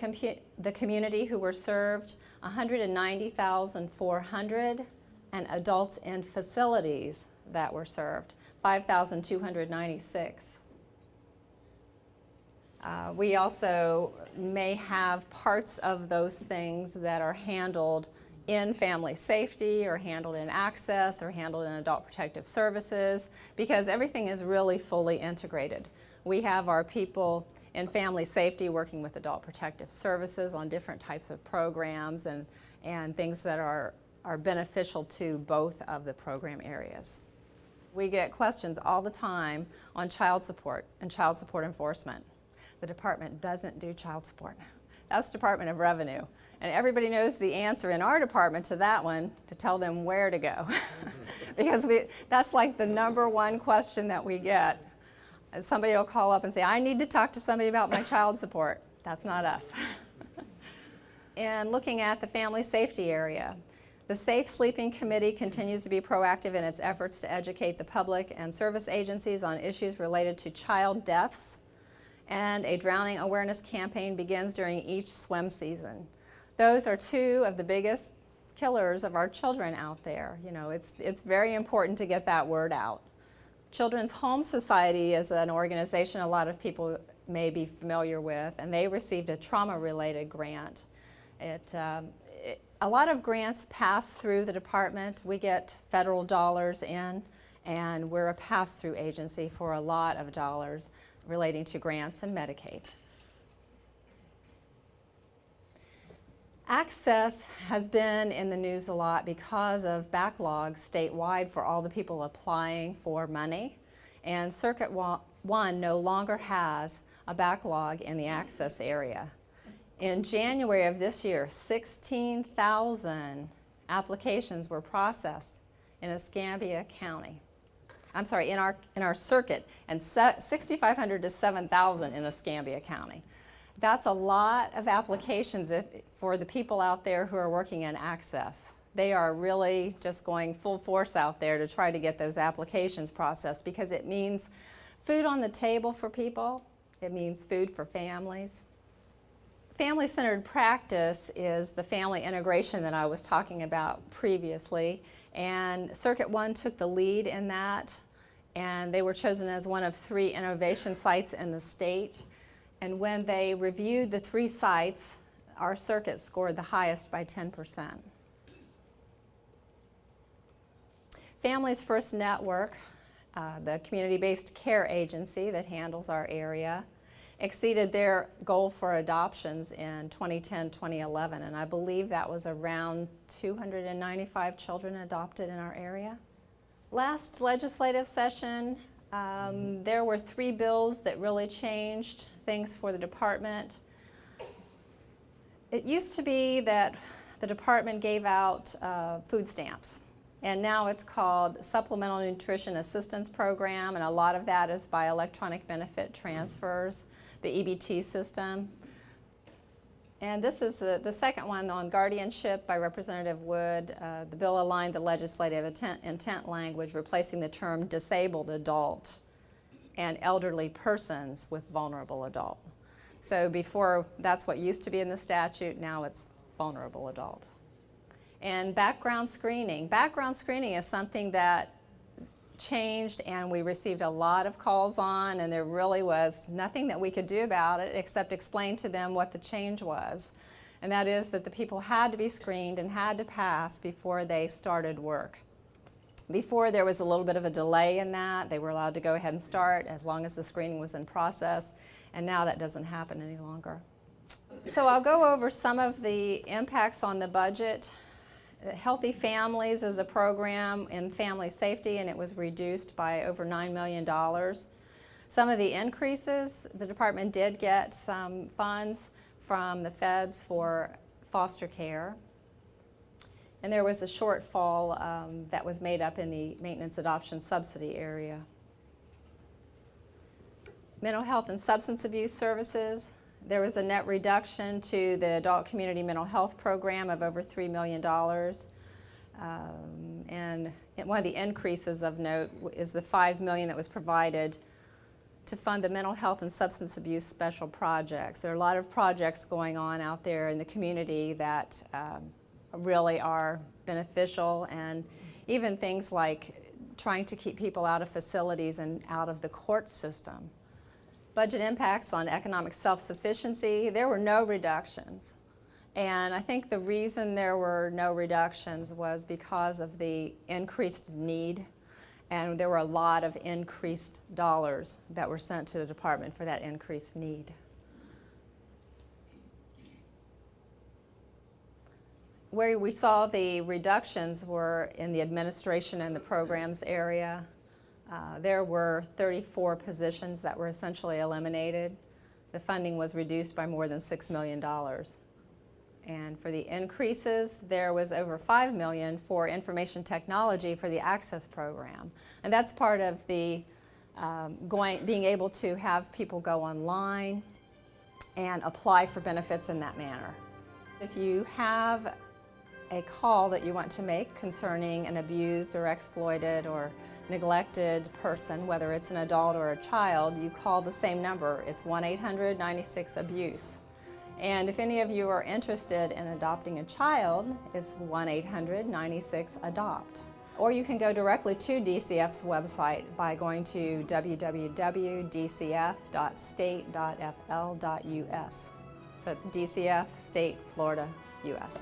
community who were served, 190,400, and adults in facilities that were served, 5,296. We also may have parts of those things that are handled in family safety or handled in access or handled in adult protective services because everything is really fully integrated. We have our people in family safety working with adult protective services on different types of programs and things that are beneficial to both of the program areas. We get questions all the time on child support and child support enforcement. The department doesn't do child support. That's Department of Revenue. And everybody knows the answer in our department to that one, to tell them where to go. Because that's like the number one question that we get. Somebody will call up and say, I need to talk to somebody about my child support. That's not us. And looking at the family safety area, the Safe Sleeping Committee continues to be proactive in its efforts to educate the public and service agencies on issues related to child deaths, and a drowning awareness campaign begins during each swim season. Those are two of the biggest killers of our children out there. You know, it's very important to get that word out. Children's Home Society is an organization a lot of people may be familiar with, and they received a trauma-related grant. A lot of grants pass through the department. We get federal dollars in, and we're a pass-through agency for a lot of dollars relating to grants and Medicaid. Access has been in the news a lot because of backlogs statewide for all the people applying for money, and Circuit 1 no longer has a backlog in the access area. In January of this year, 16,000 applications were processed in Escambia County. I'm sorry, in our circuit, and 6,500 to 7,000 in Escambia County. That's a lot of applications for the people out there who are working in access. They are really just going full force out there to try to get those applications processed because it means food on the table for people. It means food for families. Family-centered practice is the family integration that I was talking about previously, and Circuit 1 took the lead in that, and they were chosen as one of 3 innovation sites in the state. And when they reviewed the 3 sites, our circuit scored the highest by 10%. Families First Network the community-based care agency that handles our area, exceeded their goal for adoptions in 2010-2011, and I believe that was around 295 children adopted in our area. Last legislative session, there were 3 bills that really changed things for the department. It used to be that the department gave out food stamps, and now it's called Supplemental Nutrition Assistance Program, and a lot of that is by electronic benefit transfers, the EBT system. And this is the second one on guardianship by Representative Wood. The bill aligned the legislative intent language, replacing the term disabled adult and elderly persons with vulnerable adult. So before, that's what used to be in the statute, now it's vulnerable adult. And background screening. Background screening is something that changed and we received a lot of calls on, and there really was nothing that we could do about it except explain to them what the change was. And that is that the people had to be screened and had to pass before they started work. Before, there was a little bit of a delay in that. They were allowed to go ahead and start as long as the screening was in process, and now that doesn't happen any longer. So I'll go over some of the impacts on the budget. Healthy Families is a program in family safety, and it was reduced by over $9 million. Some of the increases, the department did get some funds from the feds for foster care. And there was a shortfall that was made up in the maintenance adoption subsidy area. Mental health and substance abuse services. There was a net reduction to the adult community mental health program of over $3 million. And one of the increases of note is the $5 million that was provided to fund the mental health and substance abuse special projects. There are a lot of projects going on out there in the community that really are beneficial, and even things like trying to keep people out of facilities and out of the court system. Budget impacts on economic self-sufficiency, there were no reductions. And I think the reason there were no reductions was because of the increased need, and there were a lot of increased dollars that were sent to the department for that increased need. Where we saw the reductions were in the administration and the programs area. There were 34 positions that were essentially eliminated. The funding was reduced by more than $6 million. And for the increases, there was over $5 million for information technology for the Access program. And that's part of the being able to have people go online and apply for benefits in that manner. If you have a call that you want to make concerning an abused or exploited or neglected person, whether it's an adult or a child, you call the same number. It's 1-800-96-ABUSE. And if any of you are interested in adopting a child, it's 1-800-96-ADOPT. Or you can go directly to DCF's website by going to www.dcf.state.fl.us. So it's DCF State Florida US.